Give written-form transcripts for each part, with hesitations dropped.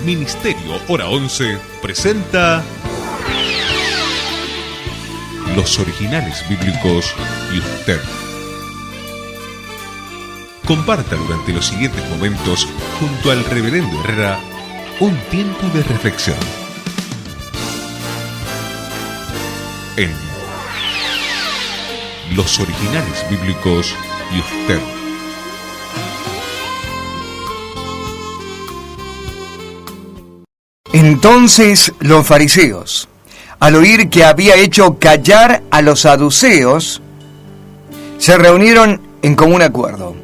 Ministerio Hora 11 presenta Los Originales Bíblicos y Usted. Comparta durante los siguientes momentos junto al Reverendo Herrera un tiempo de reflexión en Los Originales Bíblicos y Usted. Entonces los fariseos, al oír que había hecho callar a los saduceos, se reunieron en común acuerdo.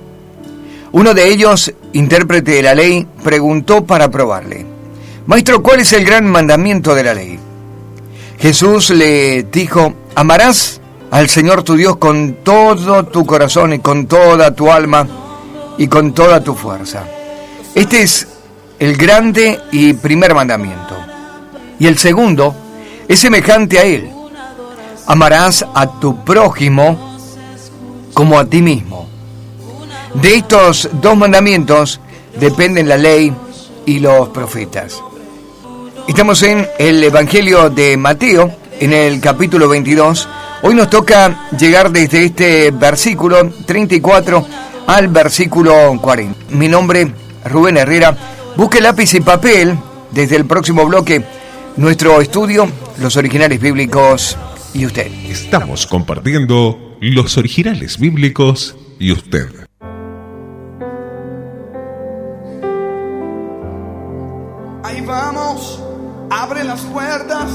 Uno de ellos, intérprete de la ley, preguntó para probarle: Maestro, ¿cuál es el gran mandamiento de la ley? Jesús le dijo: amarás al Señor tu Dios con todo tu corazón y con toda tu alma y con toda tu fuerza. Este es el grande y primer mandamiento. Y el segundo es semejante a él: amarás a tu prójimo como a ti mismo. De estos dos mandamientos dependen la ley y los profetas. Estamos en el Evangelio de Mateo, en el capítulo 22. Hoy nos toca llegar desde este versículo 34 al versículo 40. Mi nombre es Rubén Herrera. Busque lápiz y papel desde el próximo bloque. Nuestro estudio, Los Originales Bíblicos y Usted. Estamos compartiendo Los Originales Bíblicos y Usted. Ahí vamos, abre las puertas.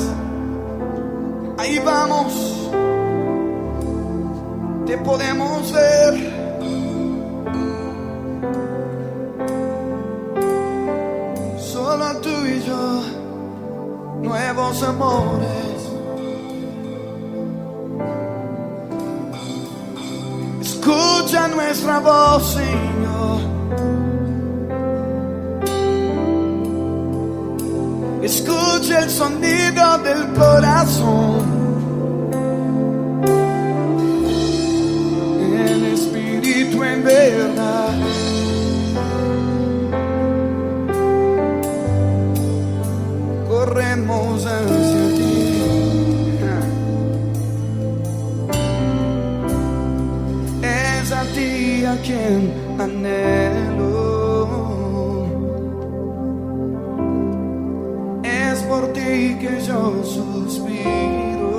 Ahí vamos, te podemos ver. Solo tú y yo, nuevos amores. Escucha nuestra voz, Señor. Escucha el sonido del corazón. El Espíritu en verdad. Corremos hacia ti. Es a ti a quien anhelo. Es por ti que yo suspiro.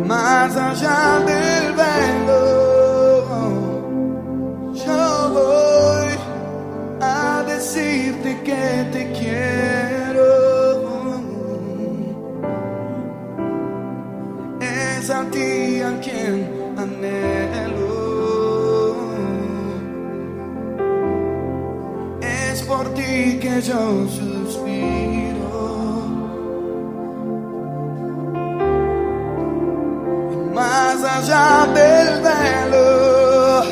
Más allá del velo, yo voy a decirte que te quiero. Es a ti a quien anhelo. Es por ti que yo suspiro. Y más allá del velo,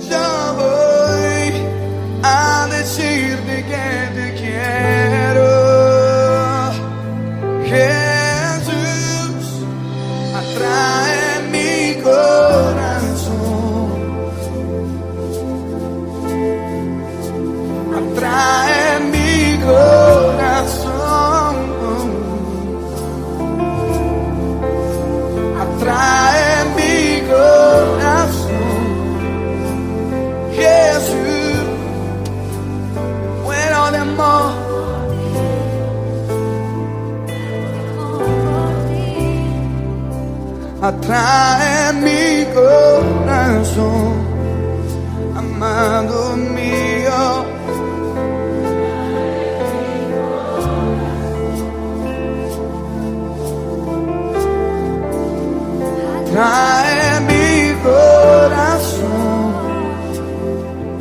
yo voy a decirte que te quiero. Jesús, atrae mi corazón. Atrae mi corazón. Atrae mi corazón. Jesús, muero de amor. Atrae mi corazón, amado mío. Atrae mi corazón,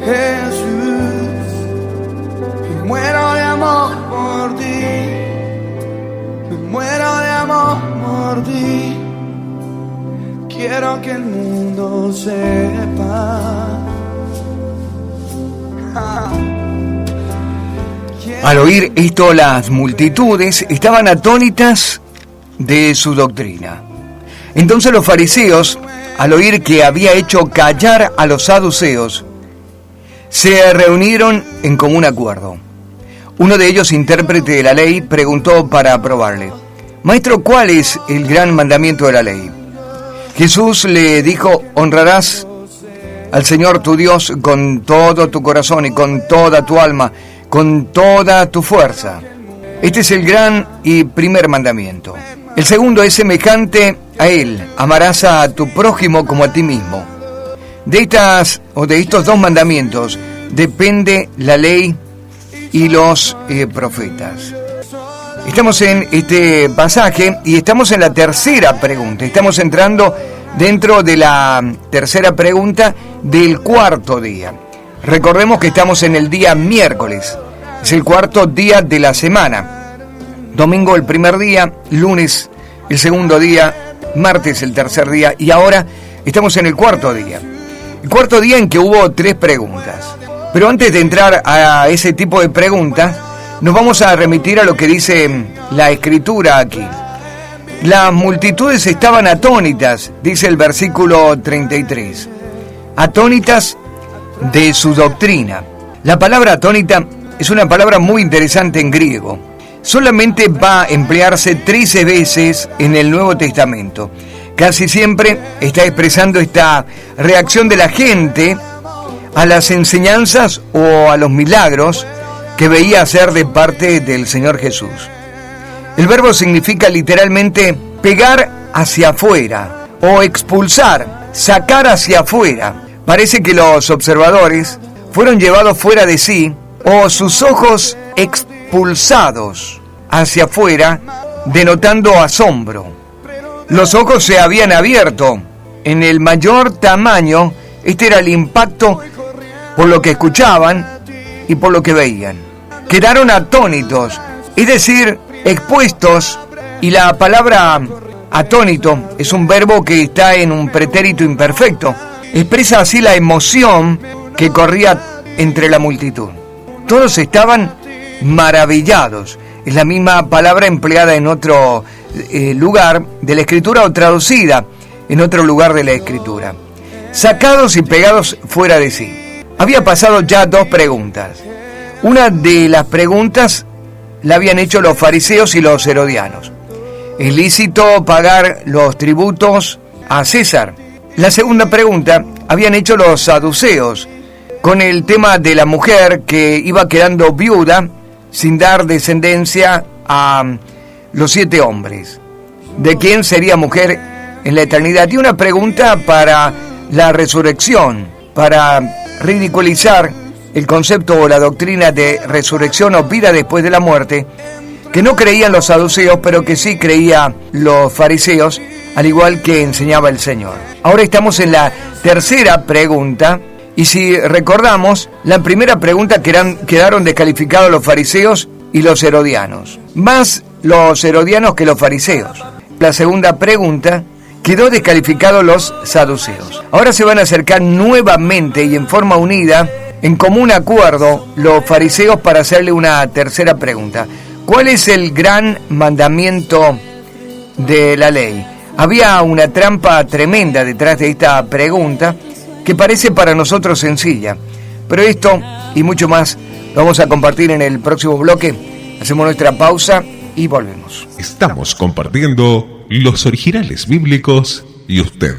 Jesús. Me muero de amor por ti. Me muero de amor por ti. Quiero que el mundo sepa. Al oír esto, las multitudes estaban atónitas de su doctrina. Entonces los fariseos, al oír que había hecho callar a los saduceos, se reunieron en común acuerdo. Uno de ellos, intérprete de la ley, preguntó para probarle: Maestro, ¿cuál es el gran mandamiento de la ley? Jesús le dijo: honrarás al Señor tu Dios con todo tu corazón y con toda tu alma, con toda tu fuerza. Este es el gran y primer mandamiento. El segundo es semejante a él: amarás a tu prójimo como a ti mismo. De estos dos mandamientos depende la ley y los profetas. Estamos en este pasaje y estamos en la tercera pregunta. Estamos entrando dentro de la tercera pregunta del cuarto día. Recordemos que estamos en el día miércoles. Es el cuarto día de la semana. Domingo el primer día, lunes el segundo día, martes el tercer día y ahora estamos en el cuarto día. El cuarto día en que hubo 3 preguntas. Pero antes de entrar a ese tipo de preguntas, nos vamos a remitir a lo que dice la Escritura aquí. Las multitudes estaban atónitas, dice el versículo 33. Atónitas de su doctrina. La palabra atónita es una palabra muy interesante en griego. Solamente va a emplearse 13 veces en el Nuevo Testamento. Casi siempre está expresando esta reacción de la gente a las enseñanzas o a los milagros que veía hacer de parte del Señor Jesús. El verbo significa literalmente pegar hacia afuera o expulsar, sacar hacia afuera. Parece que los observadores fueron llevados fuera de sí o sus ojos expulsados hacia afuera, denotando asombro. Los ojos se habían abierto en el mayor tamaño. Este era el impacto por lo que escuchaban y por lo que veían. Quedaron atónitos, es decir, expuestos, y la palabra atónito es un verbo que está en un pretérito imperfecto. Expresa así la emoción que corría entre la multitud. Todos estaban maravillados. Es la misma palabra empleada en otro lugar de la Escritura o traducida en otro lugar de la Escritura. Sacados y pegados fuera de sí. Había pasado ya 2 preguntas. Una de las preguntas la habían hecho los fariseos y los herodianos. ¿Es lícito pagar los tributos a César? La segunda pregunta habían hecho los saduceos con el tema de la mujer que iba quedando viuda sin dar descendencia a los 7 hombres. ¿De quién sería mujer en la eternidad? Y una pregunta para la resurrección, para ridiculizar el concepto o la doctrina de resurrección o vida después de la muerte, que no creían los saduceos, pero que sí creían los fariseos, al igual que enseñaba el Señor. Ahora estamos en la tercera pregunta, y si recordamos, la primera pregunta quedaron descalificados los fariseos y los herodianos, más los herodianos que los fariseos. La segunda pregunta quedó descalificados los saduceos. Ahora se van a acercar nuevamente y en forma unida, en común acuerdo, los fariseos para hacerle una tercera pregunta. ¿Cuál es el gran mandamiento de la ley? Había una trampa tremenda detrás de esta pregunta que parece para nosotros sencilla, pero esto y mucho más lo vamos a compartir en el próximo bloque. Hacemos nuestra pausa y volvemos. Estamos compartiendo los originales bíblicos y usted.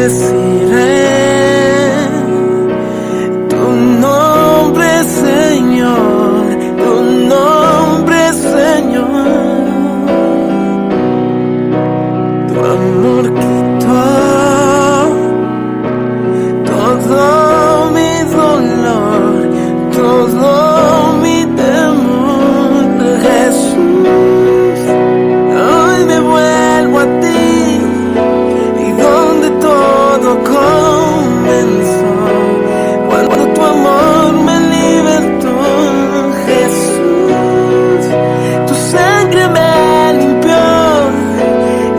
bendeciré tu nombre, Señor, tu nombre, Señor. Tu amor quitó todo mi dolor, todo mi temor, Jesús. Hoy me vuelvo a ti, y donde todo comenzó, cuando tu amor me libertó, Jesús. Tu sangre me limpió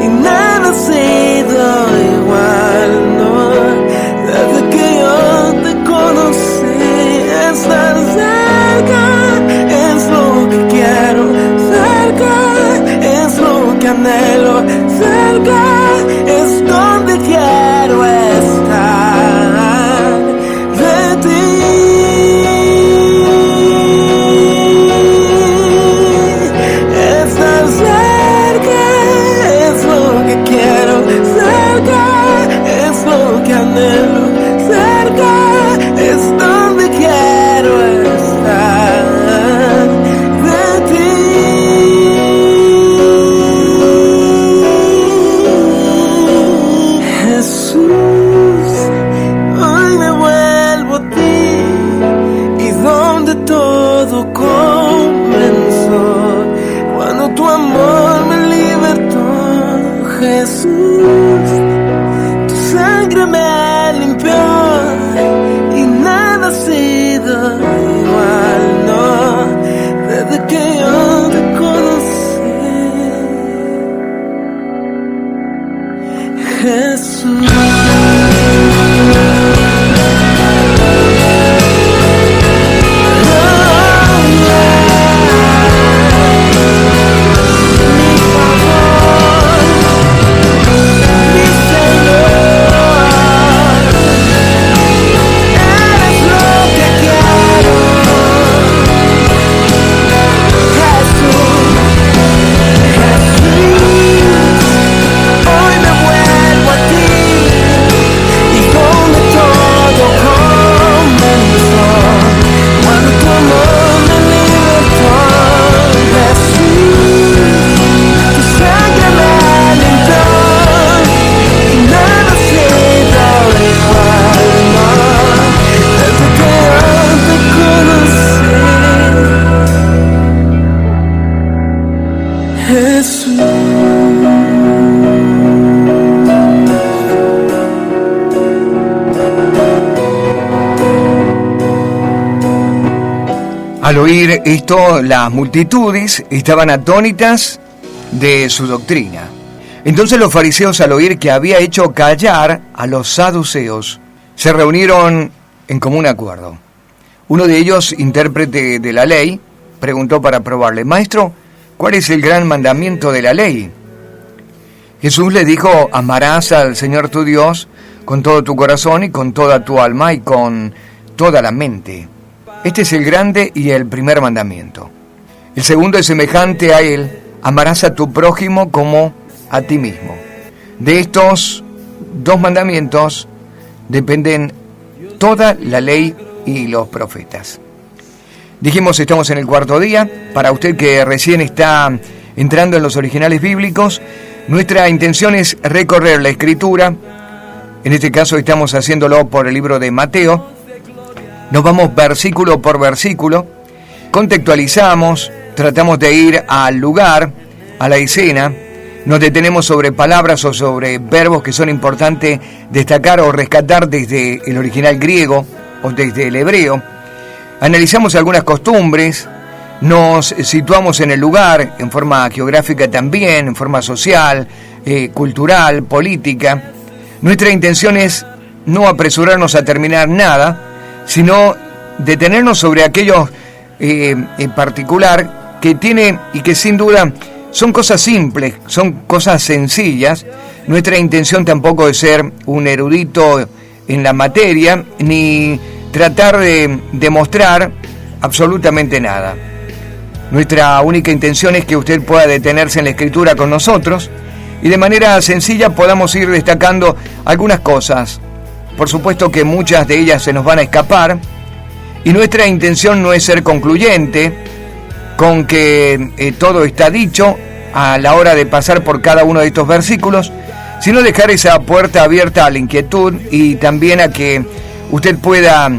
y nada ha sido igual, no. Desde que yo te conocí, estar cerca es lo que quiero, cerca es lo que anhelo, cerca es donde quiero estar de ti. Estar cerca es lo que quiero, cerca es lo que anhelo, cerca es donde quiero estar de ti. Jesús, hoy me vuelvo a ti, y donde todo comenzó, cuando tu amor me libertó, Jesús. Tu sangre me limpió y nada ha sido igual, no. Desde que yo te conocí, Jesús. Al oír esto, las multitudes estaban atónitas de su doctrina. Entonces los fariseos, al oír que había hecho callar a los saduceos, se reunieron en común acuerdo. Uno de ellos, intérprete de la ley, preguntó para probarle: Maestro, ¿cuál es el gran mandamiento de la ley? Jesús le dijo: amarás al Señor tu Dios con todo tu corazón y con toda tu alma y con toda la mente. Este es el grande y el primer mandamiento. El segundo es semejante a él: amarás a tu prójimo como a ti mismo. De estos dos mandamientos dependen toda la ley y los profetas. Dijimos, estamos en el cuarto día. Para usted que recién está entrando en los originales bíblicos, nuestra intención es recorrer la Escritura. En este caso estamos haciéndolo por el libro de Mateo. Nos vamos versículo por versículo, contextualizamos, tratamos de ir al lugar, a la escena, nos detenemos sobre palabras o sobre verbos que son importantes destacar o rescatar desde el original griego o desde el hebreo. Analizamos algunas costumbres, nos situamos en el lugar, en forma geográfica también, en forma social, cultural, política. Nuestra intención es no apresurarnos a terminar nada, sino detenernos sobre aquellos en particular que tiene y que sin duda son cosas simples, son cosas sencillas. Nuestra intención tampoco es ser un erudito en la materia, ni tratar de demostrar absolutamente nada. Nuestra única intención es que usted pueda detenerse en la Escritura con nosotros, y de manera sencilla podamos ir destacando algunas cosas. Por supuesto que muchas de ellas se nos van a escapar, y nuestra intención no es ser concluyente con que todo está dicho a la hora de pasar por cada uno de estos versículos, sino dejar esa puerta abierta a la inquietud y también a que usted pueda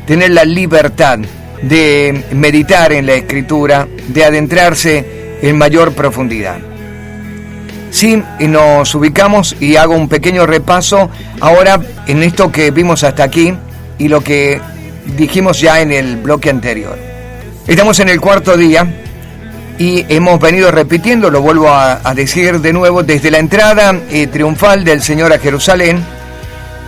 tener la libertad de meditar en la Escritura, de adentrarse en mayor profundidad. Sí, nos ubicamos y hago un pequeño repaso ahora en esto que vimos hasta aquí y lo que dijimos ya en el bloque anterior. Estamos en el cuarto día y hemos venido repitiendo, lo vuelvo a decir de nuevo, desde la entrada triunfal del Señor a Jerusalén,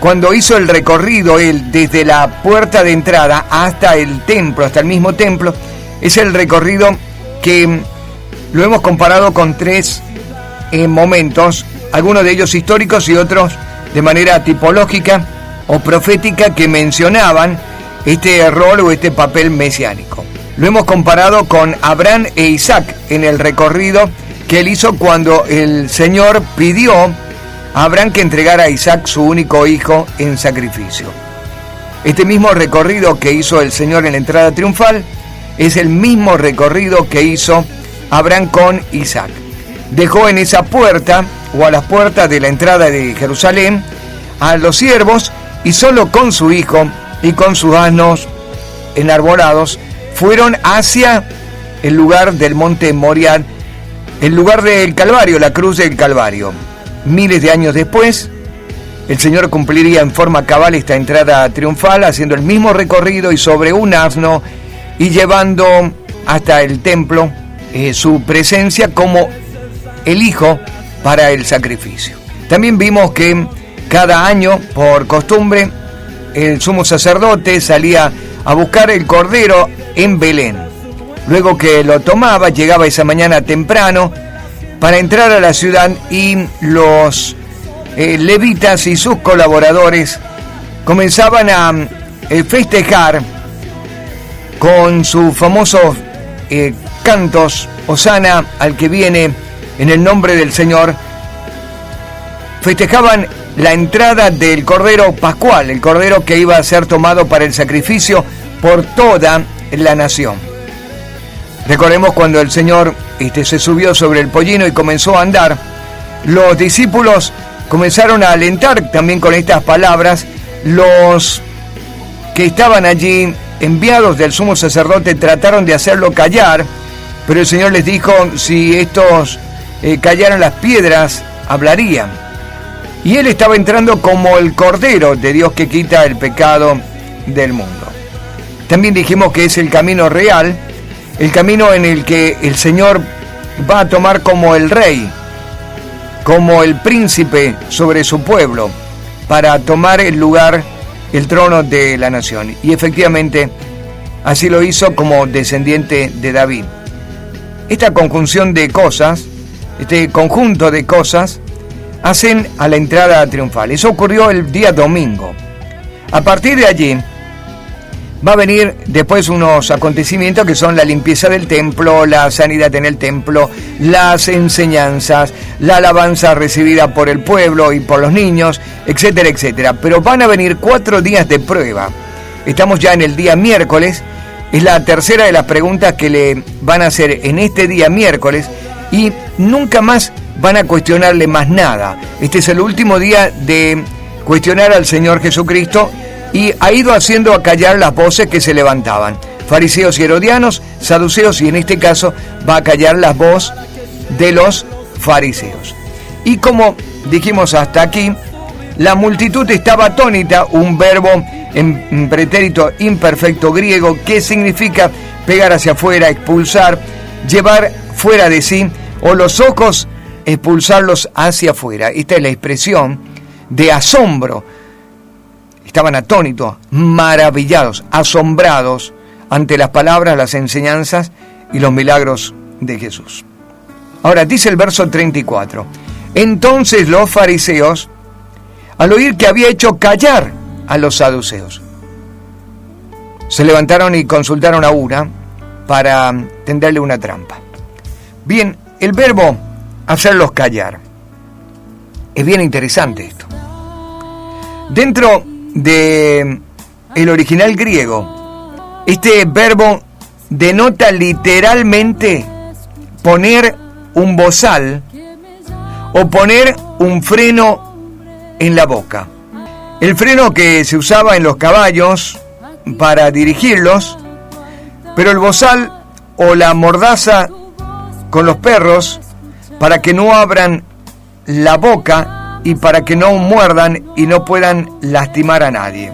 cuando hizo el recorrido él desde la puerta de entrada hasta el templo, hasta el mismo templo. Es el recorrido que lo hemos comparado con tres momentos, algunos de ellos históricos y otros de manera tipológica o profética, que mencionaban este rol o este papel mesiánico. Lo hemos comparado con Abraham e Isaac en el recorrido que él hizo cuando el Señor pidió a Abraham que entregara a Isaac, su único hijo, en sacrificio. Este mismo recorrido que hizo el Señor en la entrada triunfal es el mismo recorrido que hizo Abraham con Isaac. Dejó en esa puerta, o a las puertas de la entrada de Jerusalén, a los siervos, y solo con su hijo y con sus asnos enarbolados fueron hacia el lugar del monte Moriah, el lugar del Calvario, la cruz del Calvario. Miles de años después, el Señor cumpliría en forma cabal esta entrada triunfal, haciendo el mismo recorrido y sobre un asno, y llevando hasta el templo su presencia como el Hijo para el sacrificio. También vimos que cada año, por costumbre, el sumo sacerdote salía a buscar el cordero en Belén. Luego que lo tomaba, llegaba esa mañana temprano para entrar a la ciudad, y los levitas y sus colaboradores comenzaban a festejar con sus famosos cantos, Hosana al que viene en el nombre del Señor. Festejaban la entrada del Cordero Pascual, el Cordero que iba a ser tomado para el sacrificio por toda la nación. Recordemos cuando el Señor se subió sobre el pollino y comenzó a andar, los discípulos comenzaron a alentar también con estas palabras. Los que estaban allí, enviados del sumo sacerdote, trataron de hacerlo callar, pero el Señor les dijo, si estos callaran, las piedras hablarían. Y él estaba entrando como el Cordero de Dios que quita el pecado del mundo. También dijimos que es el camino real, el camino en el que el Señor va a tomar como el rey, como el príncipe sobre su pueblo, para tomar el lugar, el trono de la nación. Y efectivamente, así lo hizo como descendiente de David. Esta conjunción de cosas, este conjunto de cosas, hacen a la entrada triunfal. Eso ocurrió el día domingo. A partir de allí va a venir después unos acontecimientos que son la limpieza del templo, la sanidad en el templo, las enseñanzas, la alabanza recibida por el pueblo y por los niños, etcétera, etcétera. Pero van a venir 4 días de prueba. Estamos ya en el día miércoles. Es la tercera de las preguntas que le van a hacer en este día miércoles, y nunca más van a cuestionarle más nada. Este es el último día de cuestionar al Señor Jesucristo, y ha ido haciendo acallar las voces que se levantaban. Fariseos y herodianos, saduceos, y en este caso va a callar la voz de los fariseos. Y como dijimos hasta aquí, la multitud estaba atónita, un verbo en pretérito imperfecto griego que significa pegar hacia afuera, expulsar, llevar fuera de sí, o los ojos expulsarlos hacia afuera. Esta es la expresión de asombro. Estaban atónitos, maravillados, asombrados ante las palabras, las enseñanzas y los milagros de Jesús. Ahora dice el verso 34. Entonces los fariseos, al oír que había hecho callar a los saduceos, se levantaron y consultaron a una para tenderle una trampa. Bien, el verbo hacerlos callar. Es bien interesante esto. Dentro de el original griego, este verbo denota literalmente poner un bozal o poner un freno en la boca. El freno que se usaba en los caballos para dirigirlos, pero el bozal o la mordaza con los perros para que no abran la boca y para que no muerdan y no puedan lastimar a nadie.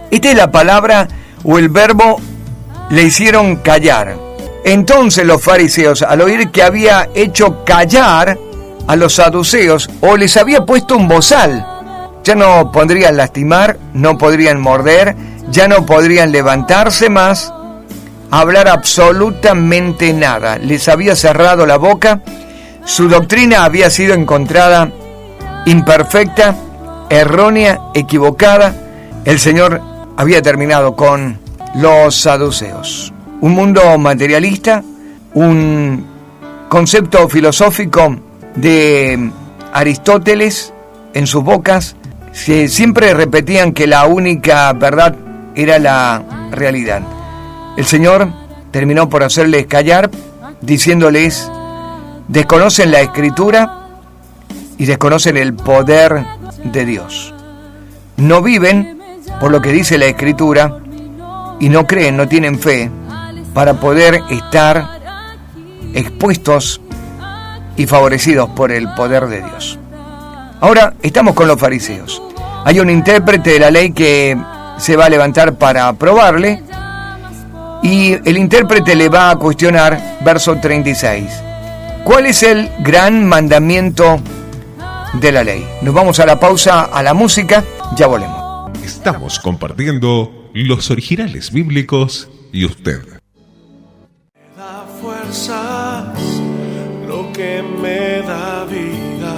Esta es la palabra o el verbo le hicieron callar. Entonces los fariseos, al oír que había hecho callar a los saduceos o les había puesto un bozal, ya no podrían lastimar, no podrían morder, ya no podrían levantarse más, hablar absolutamente nada. Les había cerrado la boca, su doctrina había sido encontrada imperfecta, errónea, equivocada. El Señor había terminado con los saduceos. Un mundo materialista, un concepto filosófico de Aristóteles en sus bocas, que siempre repetían que la única verdad era la realidad. El Señor terminó por hacerles callar, diciéndoles: desconocen la Escritura y desconocen el poder de Dios. No viven por lo que dice la Escritura y no creen, no tienen fe para poder estar expuestos y favorecidos por el poder de Dios. Ahora estamos con los fariseos. Hay un intérprete de la ley que se va a levantar para probarle, y el intérprete le va a cuestionar, verso 36. ¿Cuál es el gran mandamiento de la ley? Nos vamos a la pausa, a la música, ya volvemos. Estamos compartiendo los originales bíblicos y usted. Da fuerzas, lo que me da vida.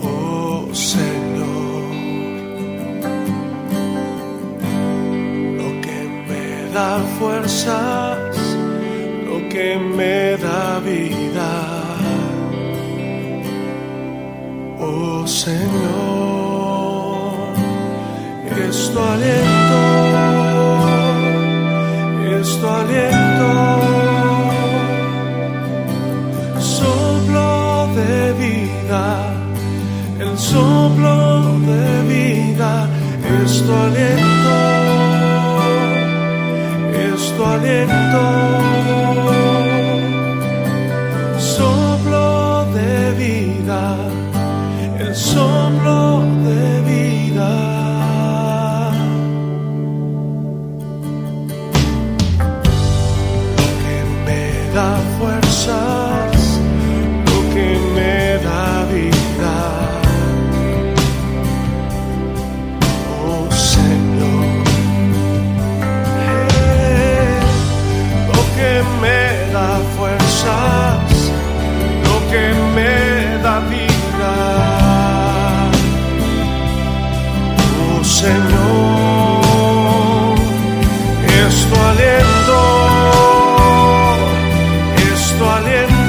Oh Señor, lo que me da fuerzas, lo que me da vida. Oh Señor, es tu aliento, es tu aliento, soplo de vida, el soplo de vida, es tu aliento, es tu aliento, soplo de vida, el soplo de vida. Da fuerzas, lo que me da vida. Oh Señor, lo que me da fuerzas, lo que me da vida. Oh Señor, es tu aliento, tu aliento.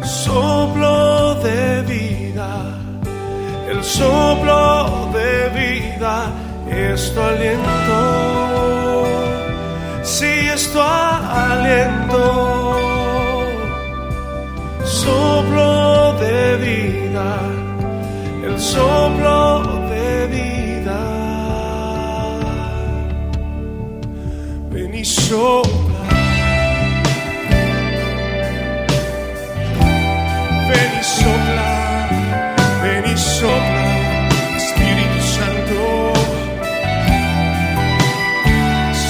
Soplo de vida, el soplo de vida es tu aliento. Sí, es tu aliento. Soplo de vida, el soplo de vida. Ven y sopla. Ven y sopla, ven y sopla, Espíritu Santo.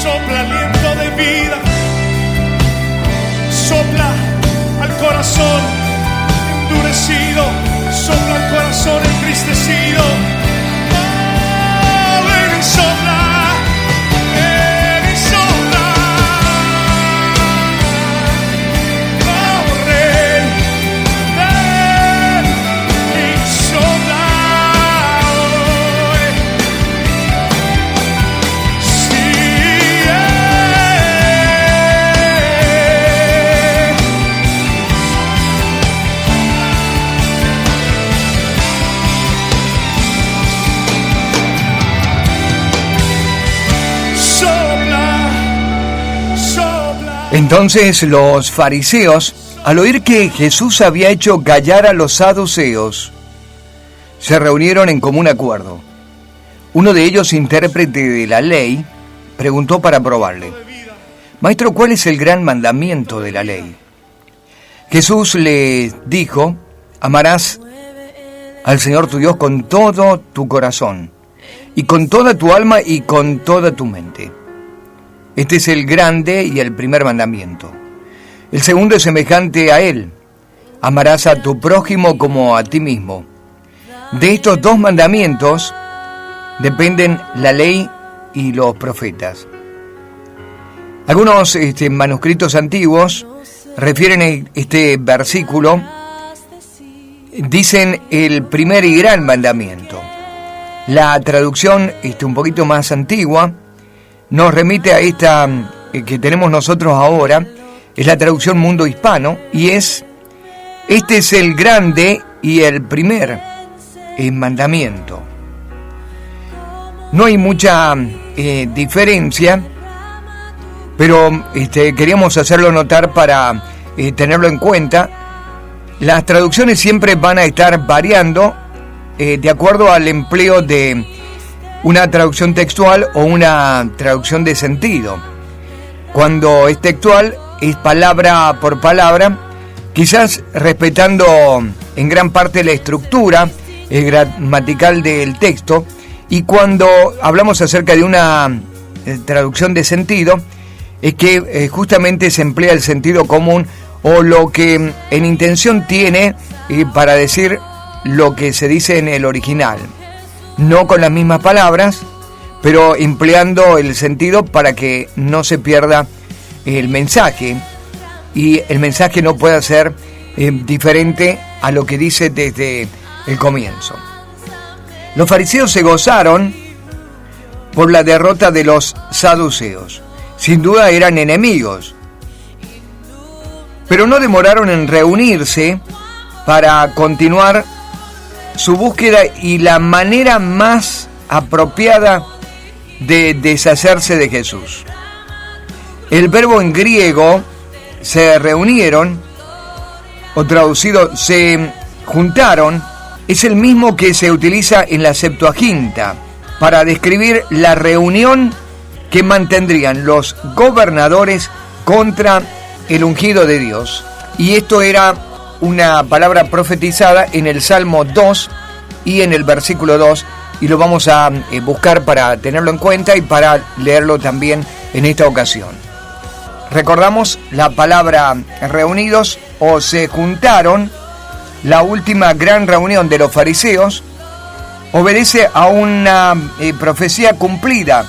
Sopla aliento de vida, sopla al corazón endurecido, sopla al corazón entristecido. Oh, ven y sopla. Entonces los fariseos, al oír que Jesús había hecho callar a los saduceos, se reunieron en común acuerdo. Uno de ellos, intérprete de la ley, preguntó para probarle: Maestro, ¿cuál es el gran mandamiento de la ley? Jesús le dijo: amarás al Señor tu Dios con todo tu corazón, y con toda tu alma y con toda tu mente. Este es el grande y el primer mandamiento. El segundo es semejante a él: amarás a tu prójimo como a ti mismo. De estos dos mandamientos dependen la ley y los profetas. Algunos manuscritos antiguos refieren este versículo, dicen el primer y gran mandamiento. La traducción un poquito más antigua nos remite a esta que tenemos nosotros ahora, es la traducción Mundo Hispano, y este es el grande y el primer mandamiento. No hay mucha diferencia, pero queríamos hacerlo notar para tenerlo en cuenta. Las traducciones siempre van a estar variando de acuerdo al empleo de una traducción textual o una traducción de sentido. Cuando es textual, es palabra por palabra, quizás respetando en gran parte la estructura gramatical del texto, y cuando hablamos acerca de una traducción de sentido, es que justamente se emplea el sentido común o lo que en intención tiene para decir lo que se dice en el original. No con las mismas palabras, pero empleando el sentido para que no se pierda el mensaje, y el mensaje no pueda ser diferente a lo que dice desde el comienzo. Los fariseos se gozaron por la derrota de los saduceos. Sin duda eran enemigos, pero no demoraron en reunirse para continuar su búsqueda y la manera más apropiada de deshacerse de Jesús. El verbo en griego se reunieron, o traducido se juntaron, es el mismo que se utiliza en la Septuaginta para describir la reunión que mantendrían los gobernadores contra el ungido de Dios. Y esto era una palabra profetizada en el Salmo 2 y en el versículo 2, y lo vamos a buscar para tenerlo en cuenta y para leerlo también en esta ocasión. Recordamos la palabra reunidos o se juntaron. La última gran reunión de los fariseos obedece a una profecía cumplida,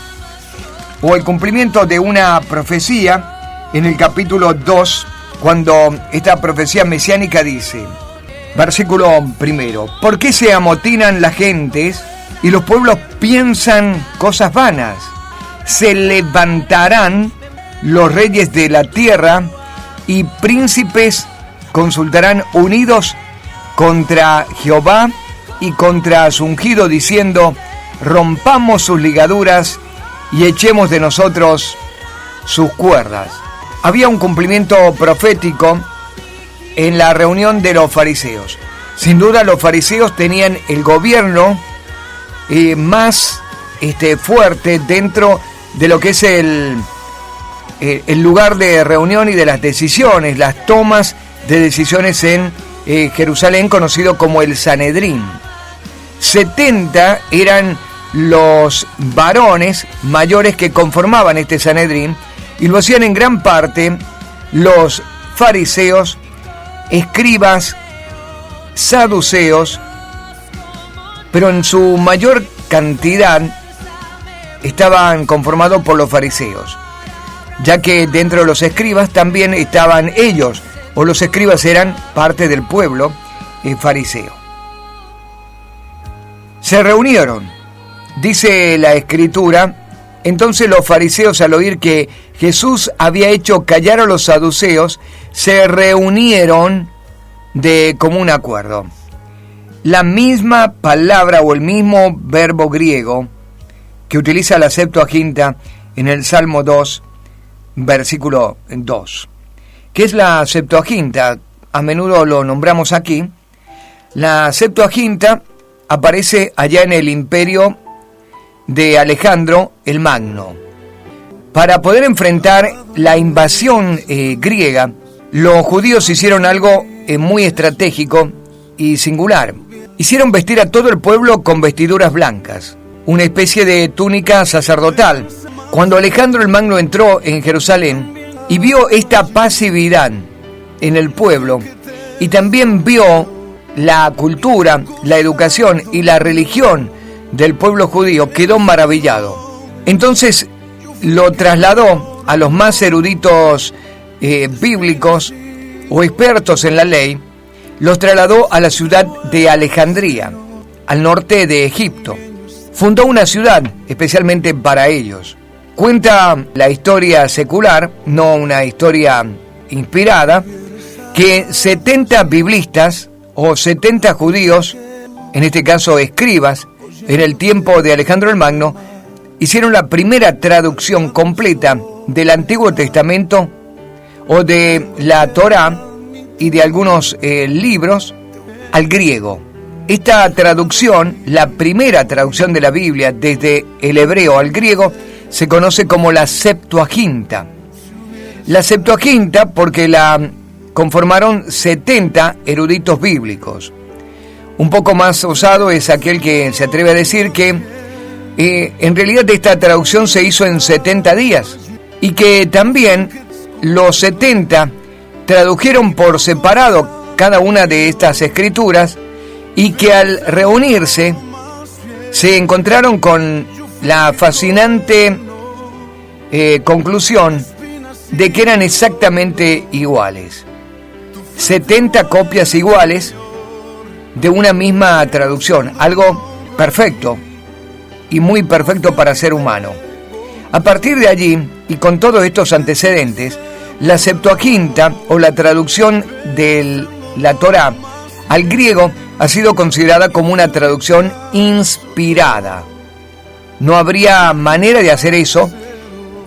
o el cumplimiento de una profecía en el capítulo 2, cuando esta profecía mesiánica dice, versículo 1: ¿por qué se amotinan las gentes y los pueblos piensan cosas vanas? Se levantarán los reyes de la tierra y príncipes consultarán unidos contra Jehová y contra su ungido, diciendo: rompamos sus ligaduras y echemos de nosotros sus cuerdas. Había un cumplimiento profético en la reunión de los fariseos. Sin duda, los fariseos tenían el gobierno más fuerte dentro de lo que es el lugar de reunión y de las decisiones, las tomas de decisiones en Jerusalén, conocido como el Sanedrín. 70 eran los varones mayores que conformaban este Sanedrín, y lo hacían en gran parte los fariseos, escribas, saduceos, pero en su mayor cantidad estaban conformados por los fariseos, ya que dentro de los escribas también estaban ellos, o los escribas eran parte del pueblo fariseo. Se reunieron, dice la Escritura. Entonces los fariseos, al oír que Jesús había hecho callar a los saduceos, se reunieron de común acuerdo. La misma palabra o el mismo verbo griego que utiliza la Septuaginta en el Salmo 2, versículo 2. ¿Qué es la Septuaginta? A menudo lo nombramos aquí. La Septuaginta aparece allá en el imperio de Alejandro el Magno. Para poder enfrentar la invasión griega, los judíos hicieron algo muy estratégico y singular. Hicieron vestir a todo el pueblo con vestiduras blancas, una especie de túnica sacerdotal. Cuando Alejandro el Magno entró en Jerusalén y vio esta pasividad en el pueblo, y también vio la cultura, la educación y la religión del pueblo judío, quedó maravillado. Entonces lo trasladó a los más eruditos bíblicos o expertos en la ley, los trasladó a la ciudad de Alejandría, al norte de Egipto. Fundó una ciudad especialmente para ellos. Cuenta la historia secular, no una historia inspirada, que 70 biblistas o 70 judíos, en este caso escribas, en el tiempo de Alejandro el Magno, hicieron la primera traducción completa del Antiguo Testamento o de la Torá y de algunos libros al griego. Esta traducción, la primera traducción de la Biblia desde el hebreo al griego, se conoce como la Septuaginta. La Septuaginta porque la conformaron 70 eruditos bíblicos. Un poco más osado es aquel que se atreve a decir que en realidad esta traducción se hizo en 70 días y que también los 70 tradujeron por separado cada una de estas escrituras, y que al reunirse se encontraron con la fascinante conclusión de que eran exactamente iguales. 70 copias iguales de una misma traducción, algo perfecto y muy perfecto para ser humano. A partir de allí, y con todos estos antecedentes, la Septuaginta o la traducción de la Torá al griego ha sido considerada como una traducción inspirada. No habría manera de hacer eso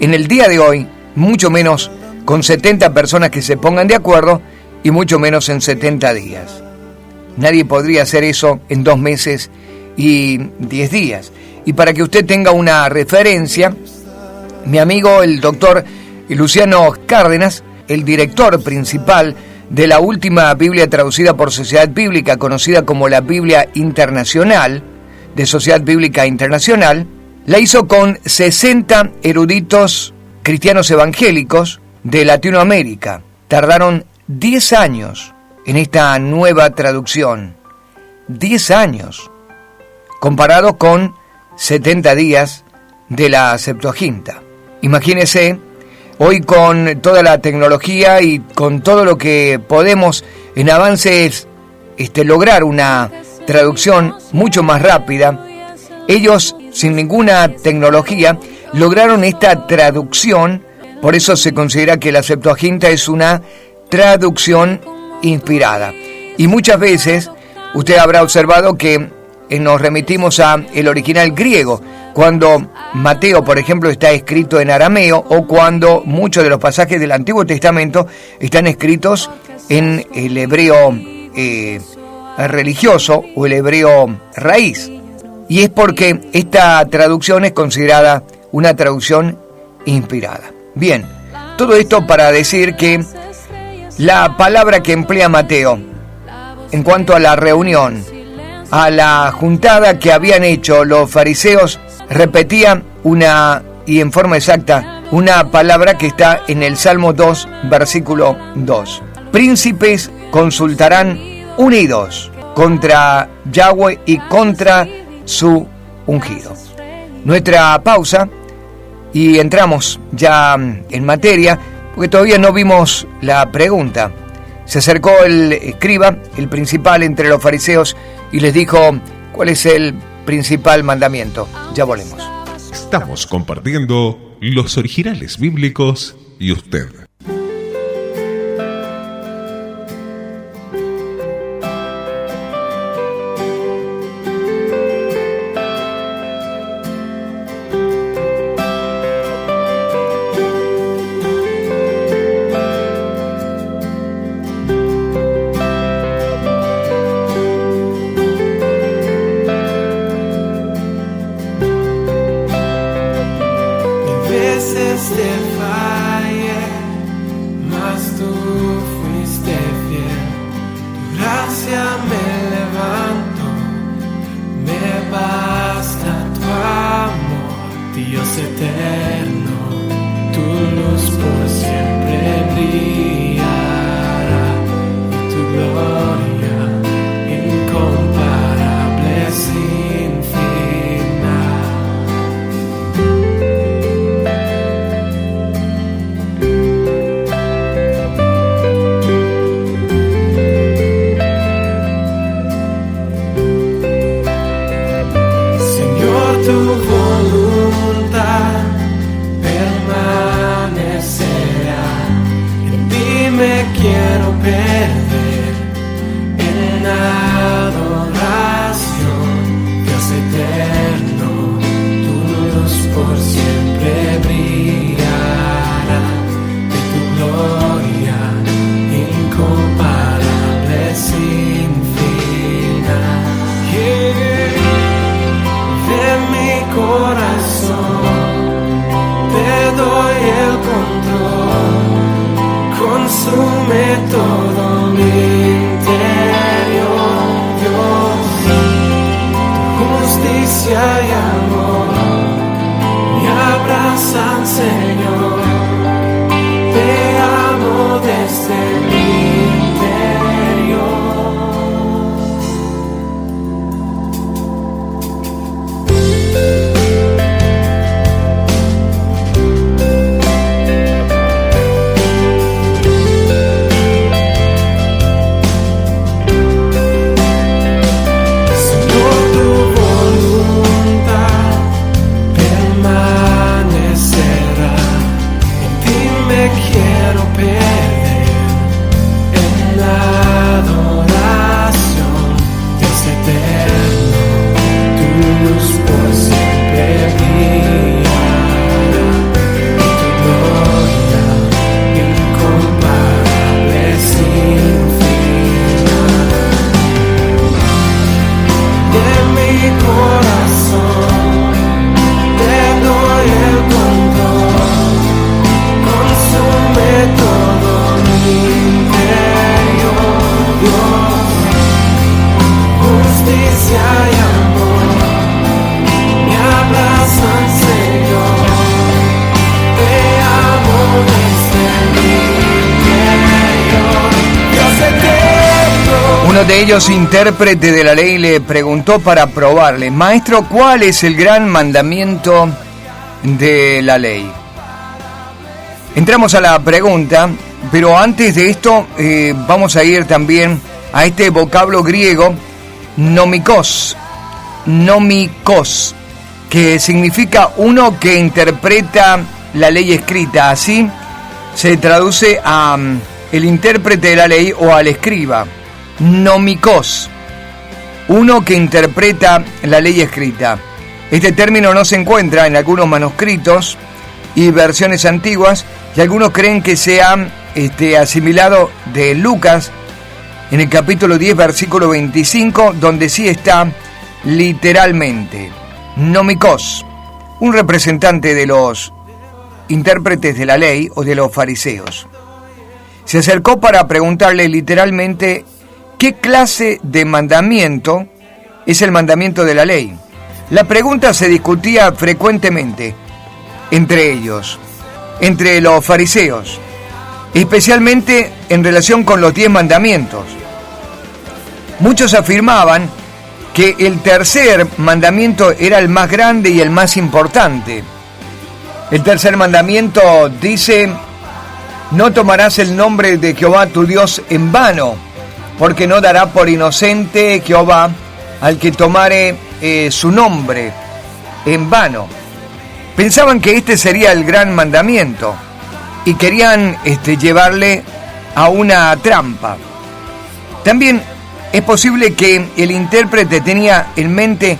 en el día de hoy, mucho menos con 70 personas que se pongan de acuerdo y mucho menos en 70 días. Nadie podría hacer eso en 2 meses y 10 días. Y para que usted tenga una referencia, mi amigo el doctor Luciano Cárdenas, el director principal de la última Biblia traducida por Sociedad Bíblica, conocida como la Biblia Internacional, de Sociedad Bíblica Internacional, la hizo con 60 eruditos cristianos evangélicos de Latinoamérica. Tardaron 10 años en esta nueva traducción. 10 años, comparado con 70 días de la Septuaginta. Imagínese, hoy con toda la tecnología y con todo lo que podemos en avances lograr una traducción mucho más rápida, ellos sin ninguna tecnología lograron esta traducción. Por eso se considera que la Septuaginta es una traducción inspirada. Y muchas veces usted habrá observado que nos remitimos a el original griego, cuando Mateo, por ejemplo, está escrito en arameo, o cuando muchos de los pasajes del Antiguo Testamento están escritos en el hebreo religioso o el hebreo raíz. Y es porque esta traducción es considerada una traducción inspirada. Bien, todo esto para decir que la palabra que emplea Mateo en cuanto a la reunión, a la juntada que habían hecho los fariseos, repetía y en forma exacta, una palabra que está en el Salmo 2, versículo 2. Príncipes consultarán unidos contra Yahweh y contra su ungido. Nuestra pausa y entramos ya en materia, porque todavía no vimos la pregunta. Se acercó el escriba, el principal entre los fariseos, y les dijo: ¿cuál es el principal mandamiento? Ya volvemos. Estamos compartiendo los originales bíblicos y usted. Uno de ellos, intérprete de la ley, le preguntó para probarle: Maestro, ¿cuál es el gran mandamiento de la ley? Entramos a la pregunta, pero antes de esto vamos a ir también a este vocablo griego, nomikos, que significa uno que interpreta la ley escrita. Así se traduce a el intérprete de la ley o al escriba, nomikos, uno que interpreta la ley escrita. Este término no se encuentra en algunos manuscritos y versiones antiguas, y algunos creen que se ha asimilado de Lucas en el capítulo 10, versículo 25, donde sí está literalmente nomikos, un representante de los intérpretes de la ley o de los fariseos. Se acercó para preguntarle literalmente qué clase de mandamiento es el mandamiento de la ley. La pregunta se discutía frecuentemente entre ellos, entre los fariseos, especialmente en relación con los 10 mandamientos. Muchos afirmaban que el tercer mandamiento era el más grande y el más importante. El tercer mandamiento dice: no tomarás el nombre de Jehová tu Dios en vano, porque no dará por inocente Jehová al que tomare su nombre en vano. Pensaban que este sería el gran mandamiento y querían llevarle a una trampa. También es posible que el intérprete tenía en mente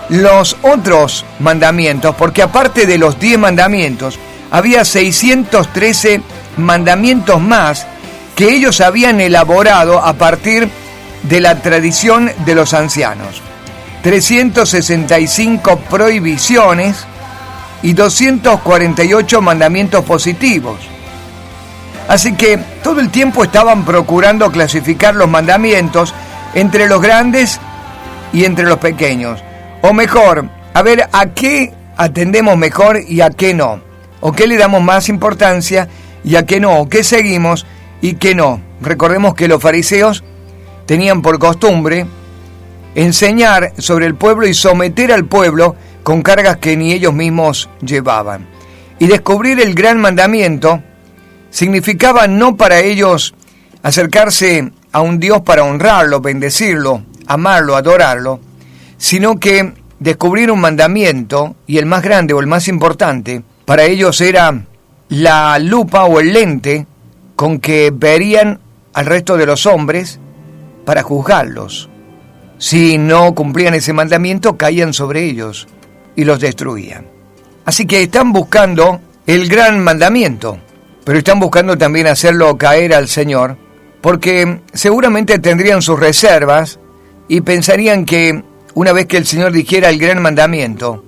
los otros mandamientos, porque aparte de los 10 mandamientos, había 613 mandamientos más que ellos habían elaborado a partir de la tradición de los ancianos. 365 prohibiciones y 248 mandamientos positivos. Así que todo el tiempo estaban procurando clasificar los mandamientos entre los grandes y entre los pequeños. O mejor, a ver a qué atendemos mejor y a qué no. O qué le damos más importancia y a qué no. O qué seguimos y qué no. Recordemos que los fariseos tenían por costumbre enseñar sobre el pueblo y someter al pueblo con cargas que ni ellos mismos llevaban. Y descubrir el gran mandamiento significaba no para ellos acercarse a un Dios para honrarlo, bendecirlo, amarlo, adorarlo, sino que descubrir un mandamiento, y el más grande o el más importante, para ellos era la lupa o el lente con que verían al resto de los hombres para juzgarlos. Si no cumplían ese mandamiento, caían sobre ellos y los destruían. Así que están buscando el gran mandamiento, pero están buscando también hacerlo caer al Señor, porque seguramente tendrían sus reservas y pensarían que una vez que el Señor dijera el gran mandamiento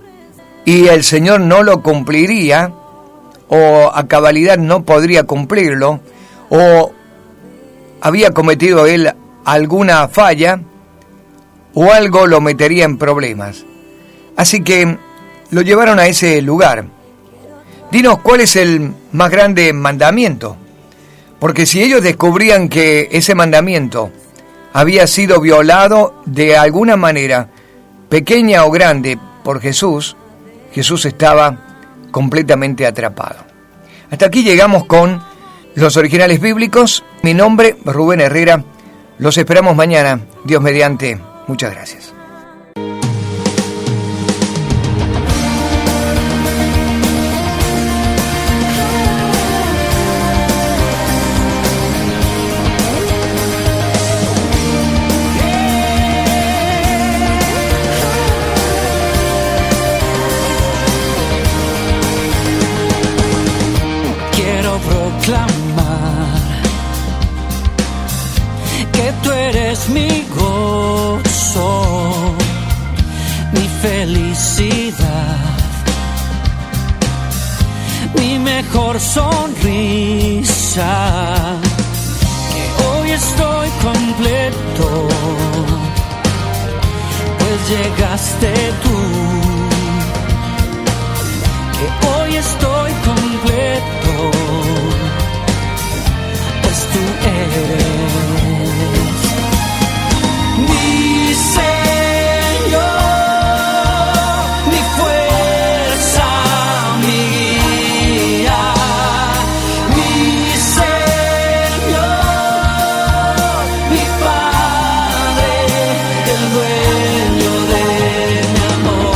y el Señor no lo cumpliría, o a cabalidad no podría cumplirlo, o había cometido él alguna falla, o algo lo metería en problemas. Así que lo llevaron a ese lugar. Dinos, ¿cuál es el más grande mandamiento? Porque si ellos descubrían que ese mandamiento había sido violado de alguna manera, pequeña o grande, por Jesús, Jesús estaba completamente atrapado. Hasta aquí llegamos con los originales bíblicos. Mi nombre, Rubén Herrera. Los esperamos mañana, Dios mediante. Muchas gracias. Quiero proclamar que tú eres mi gozo, mi felicidad, mi mejor sonrisa, que hoy estoy completo, pues llegaste tú, que hoy estoy completo, pues tú eres mi Señor, mi fuerza, mi guía, mi Señor, mi Padre, el dueño de mi amor.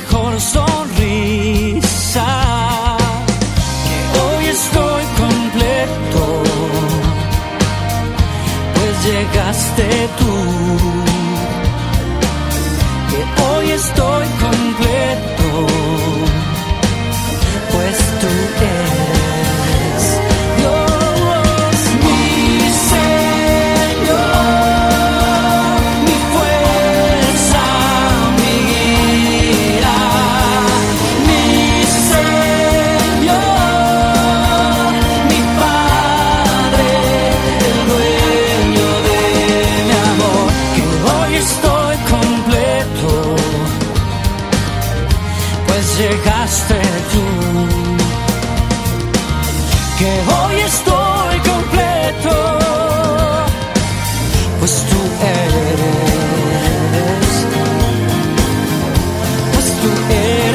mejor sonrisa, que hoy estoy completo, pues llegaste tú, que hoy estoy completo, pues tú eres Dios, mi Señor, mi fuerza, mi guía, mi Señor, mi Padre, el dueño de mi amor, que hoy estoy completo, pues llegaste tú, que hoy estoy completo, pues tú eres, pues tú eres,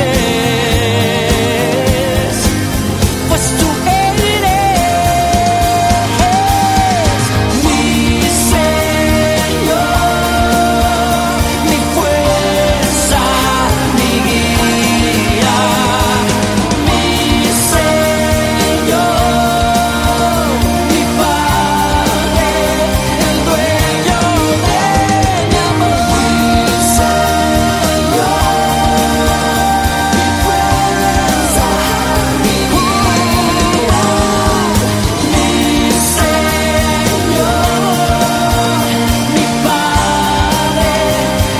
pues tú eres, mi Señor, mi fuerza, mi guía, mi Señor, mi Padre, el dueño de mi amor, mi Señor, mi fuerza, mi guía, mi Señor, mi Padre,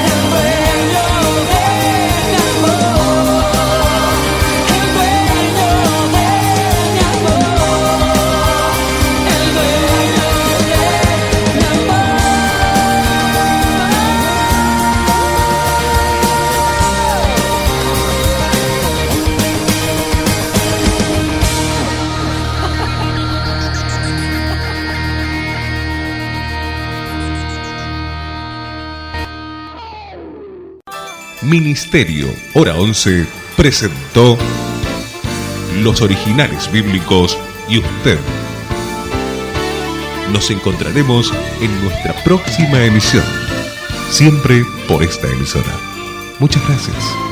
el dueño de mi amor, el dueño de mi amor, el dueño Ministerio Hora 11 presentó Los Originales Bíblicos y usted. Nos encontraremos en nuestra próxima emisión, siempre por esta emisora. Muchas gracias.